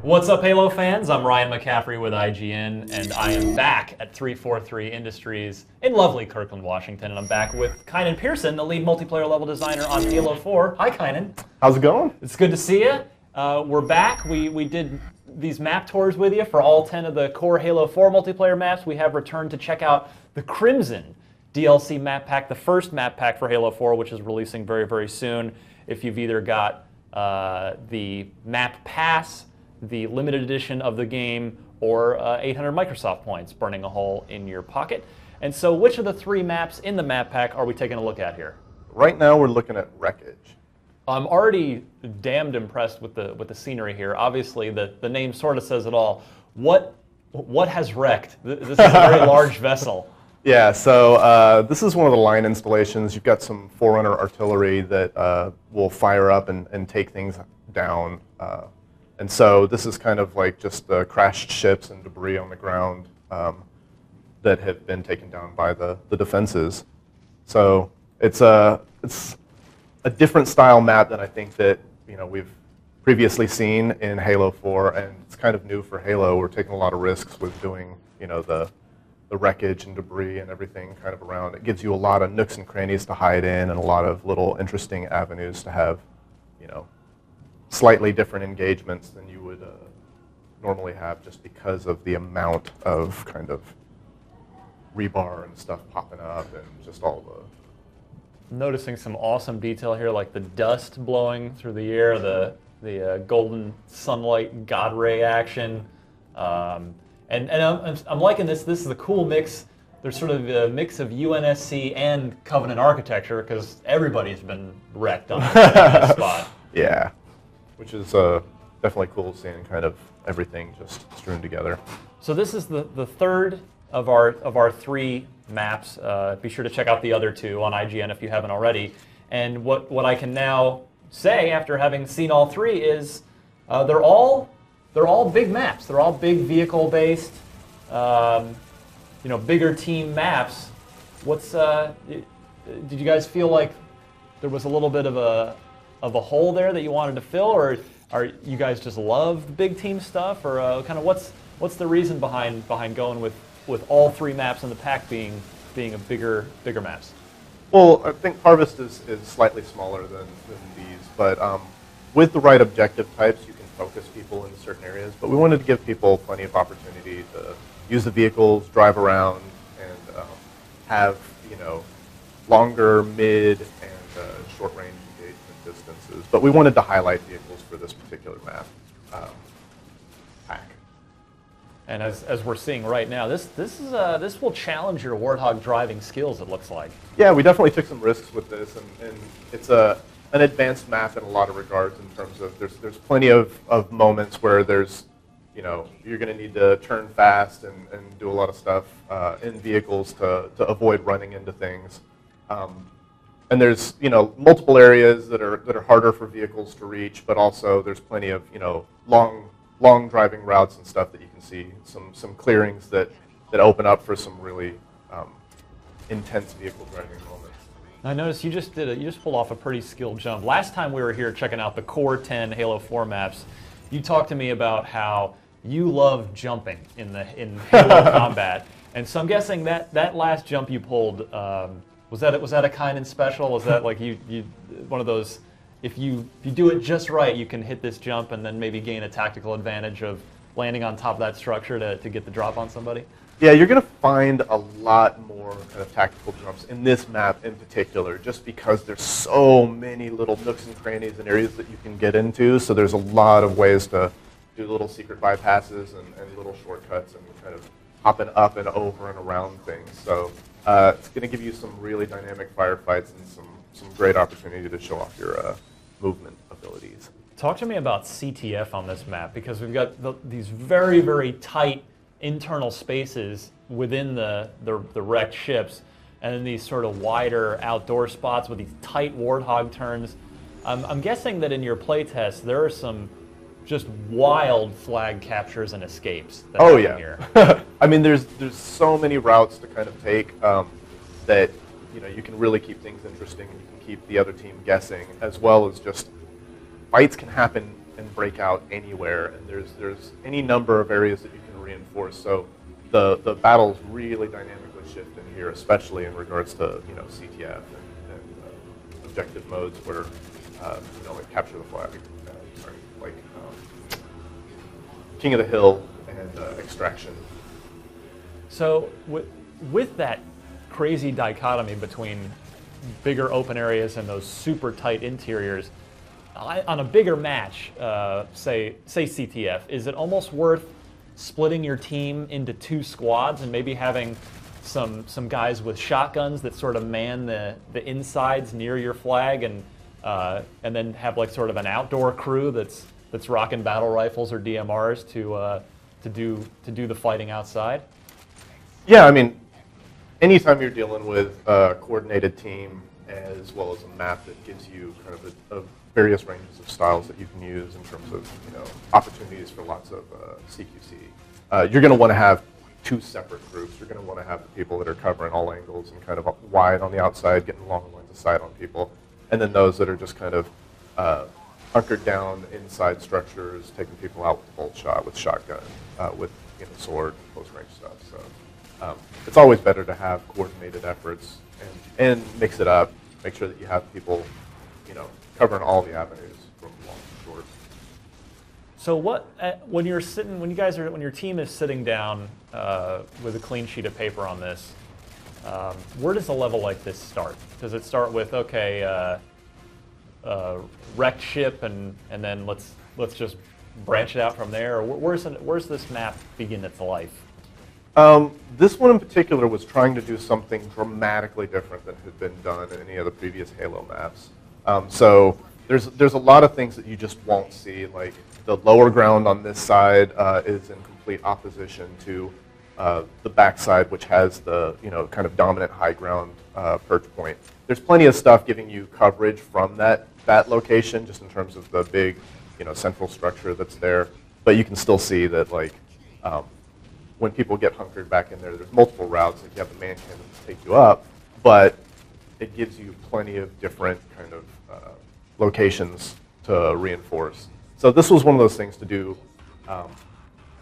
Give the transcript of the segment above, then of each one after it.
What's up, Halo fans? I'm Ryan McCaffrey with IGN, and I am back at 343 Industries in lovely Kirkland, Washington, and I'm back with Kynan Pearson, the lead multiplayer level designer on Halo 4. Hi, Kynan. How's it going? It's good to see you. We're back. We did these map tours with you for all 10 of the core Halo 4 multiplayer maps. We have returned to check out the Crimson DLC map pack, the first map pack for Halo 4, which is releasing very, very soon. If you've either got the map pass, the limited edition of the game, or 800 Microsoft points burning a hole in your pocket. And so which of the three maps in the map pack are we taking a look at here? Right now we're looking at Wreckage. I'm already damned impressed with the scenery here. Obviously, the name sort of says it all. What has wrecked? This is a very large vessel. Yeah, so this is one of the line installations. You've got some Forerunner artillery that will fire up and take things down. And so this is kind of like just the crashed ships and debris on the ground that have been taken down by the defenses. So it's a different style map than I think that we've previously seen in Halo 4, and it's kind of new for Halo. We're taking a lot of risks with doing the wreckage and debris and everything kind of around. It gives you a lot of nooks and crannies to hide in and a lot of little interesting avenues to have slightly different engagements than you would normally have, just because of the amount of kind of rebar and stuff popping up and just all the... Noticing some awesome detail here, like the dust blowing through the air, the golden sunlight god ray action, and I'm liking this. This is a cool mix. There's sort of a mix of UNSC and Covenant architecture, because everybody's been wrecked on this spot. Yeah, which is definitely cool, seeing kind of everything just strewn together. So this is the third of our three maps. Be sure to check out the other two on IGN if you haven't already. And what I can now say after having seen all three is they're all big maps. They're all big vehicle based, bigger team maps. Did you guys feel like there was a little bit of a hole there that you wanted to fill, or are you guys just love the big team stuff, or kind of what's the reason behind going with all three maps in the pack being a bigger maps? Well, I think Harvest is slightly smaller than these, but with the right objective types, you can focus people into certain areas. But we wanted to give people plenty of opportunity to use the vehicles, drive around, and have longer, mid, and short-range engagement distances. But we wanted to highlight vehicles for this particular map pack. And as we're seeing right now, this will challenge your Warthog driving skills, it looks like. Yeah, we definitely took some risks with this, and it's an advanced map in a lot of regards, in terms of there's plenty of moments where there's you're going to need to turn fast and do a lot of stuff in vehicles to avoid running into things. And there's multiple areas that are harder for vehicles to reach, but also there's plenty of long driving routes and stuff that you can see, some clearings that open up for some really intense vehicle driving moments. I noticed you just pulled off a pretty skilled jump. Last time we were here checking out the core 10 Halo 4 maps, you talked to me about how you love jumping in Halo combat, and so I'm guessing that last jump you pulled, was that a Kynan special? Was that like you one of those? If you do it just right, you can hit this jump and then maybe gain a tactical advantage of landing on top of that structure to get the drop on somebody? Yeah, you're going to find a lot more kind of tactical jumps in this map in particular, just because there's so many little nooks and crannies and areas that you can get into. So there's a lot of ways to do little secret bypasses and little shortcuts and kind of hopping up and over and around things. So it's going to give you some really dynamic firefights and some great opportunity to show off your movement abilities. Talk to me about CTF on this map, because we've got these very, very tight internal spaces within the wrecked ships, and then these sort of wider outdoor spots with these tight Warthog turns. I'm guessing that in your playtest there are some just wild flag captures and escapes that happen here. I mean, there's so many routes to kind of take that you can really keep things interesting, and you can keep the other team guessing, as well as just fights can happen and break out anywhere, and there's any number of areas that you can reinforce. So the battles really dynamically shift in here, especially in regards to CTF and objective modes where like capture the flag, sorry, like King of the Hill and extraction. So with that crazy dichotomy between bigger open areas and those super tight interiors, on a bigger match, say CTF, is it almost worth splitting your team into 2 squads and maybe having some guys with shotguns that sort of man the insides near your flag, and then have like sort of an outdoor crew that's rocking battle rifles or DMRs to do the fighting outside? Yeah, I mean, anytime you're dealing with a coordinated team as well as a map that gives you kind of a various ranges of styles that you can use in terms of opportunities for lots of CQC, you're going to want to have 2 separate groups. You're going to want to have the people that are covering all angles and kind of wide on the outside, getting long lines of sight on people, and then those that are just kind of hunkered down inside structures, taking people out with a bolt shot, with shotgun, with sword, close range stuff. So it's always better to have coordinated efforts and mix it up. Make sure that you have people, covering all the avenues from long to short. So when your team is sitting down with a clean sheet of paper on this, where does a level like this start? Does it start with wrecked ship and then let's just branch it out from there? Or where's this map begin its life? This one in particular was trying to do something dramatically different than had been done in any of the previous Halo maps. So there's a lot of things that you just won't see. Like the lower ground on this side is in complete opposition to the backside, which has the kind of dominant high ground perch point. There's plenty of stuff giving you coverage from that location, just in terms of the big central structure that's there. But you can still see that when people get hunkered back in there's multiple routes. Like you have the man cannon to take you up, but it gives you plenty of different kind of locations to reinforce. So this was one of those things to do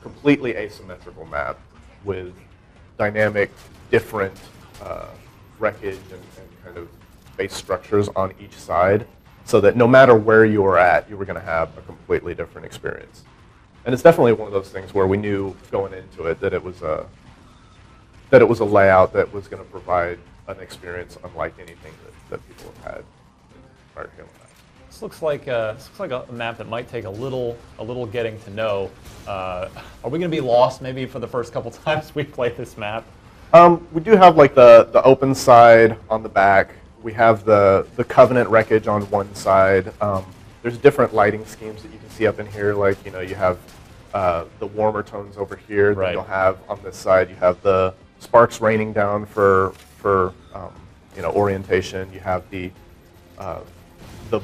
completely asymmetrical map with dynamic, different wreckage and kind of base structures on each side, so that no matter where you were at, you were going to have a completely different experience. And it's definitely one of those things where we knew going into it that it was a layout that was going to provide an experience unlike anything that people have had in prior Halo maps. This looks like a map that might take a little getting to know. Are we going to be lost maybe for the first couple times we play this map? We do have like the open side on the back. We have the Covenant wreckage on one side. There's different lighting schemes that you can see up in here. Like you have the warmer tones over here. Right. Then you'll have on this side you have the sparks raining down for orientation. You have the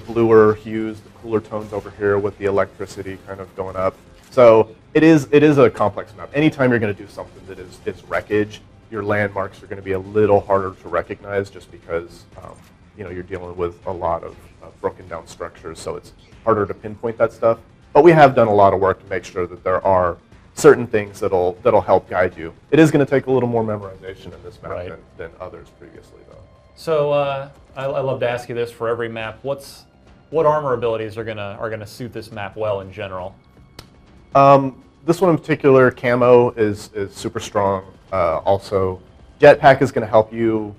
bluer hues, the cooler tones over here with the electricity kind of going up. So it is a complex map. Anytime you're going to do something that is wreckage, your landmarks are going to be a little harder to recognize, just because you're dealing with a lot of broken down structures, so it's harder to pinpoint that stuff. But we have done a lot of work to make sure that there are certain things that'll help guide you. It is going to take a little more memorization in this map Right. than others previously, though. So I love to ask you this for every map. What armor abilities are gonna suit this map well in general? This one in particular, camo is super strong. Also, jetpack is going to help you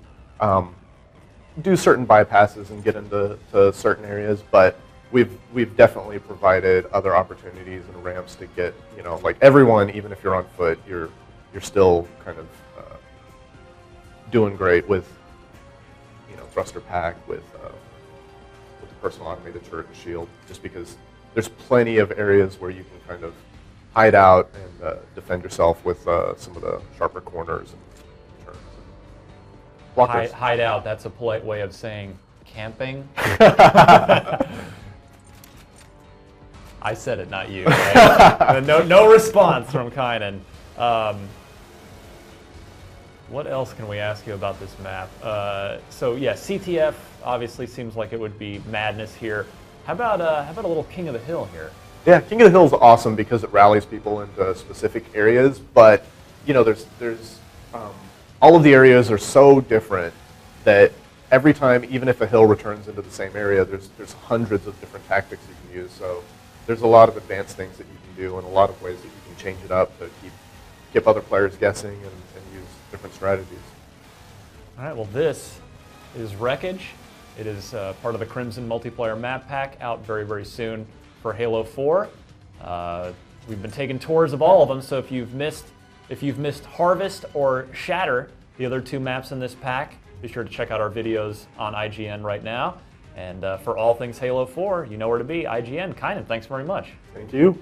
do certain bypasses and get into certain areas, but we've definitely provided other opportunities and ramps to get, like everyone, even if you're on foot, you're still kind of doing great with thruster pack, with the personal automated turret and shield, just because there's plenty of areas where you can kind of hide out and defend yourself with some of the sharper corners and turns. Blockers. Hide out, that's a polite way of saying camping. I said it, not you. Right? No response from Kynan. What else can we ask you about this map? So yeah, CTF obviously seems like it would be madness here. How about a little King of the Hill here? Yeah, King of the Hill is awesome because it rallies people into specific areas, but you know, all of the areas are so different that every time, even if a hill returns into the same area, there's hundreds of different tactics you can use. So there's a lot of advanced things that you can do and a lot of ways that you can change it up to keep other players guessing and use different strategies. All right, well, this is Wreckage. It is part of the Crimson multiplayer map pack, out very, very soon for Halo 4. We've been taking tours of all of them, so if you've missed Harvest or Shatter, the other two maps in this pack, be sure to check out our videos on IGN right now. And for all things Halo 4, you know where to be, IGN. Kynan, thanks very much. Thank you.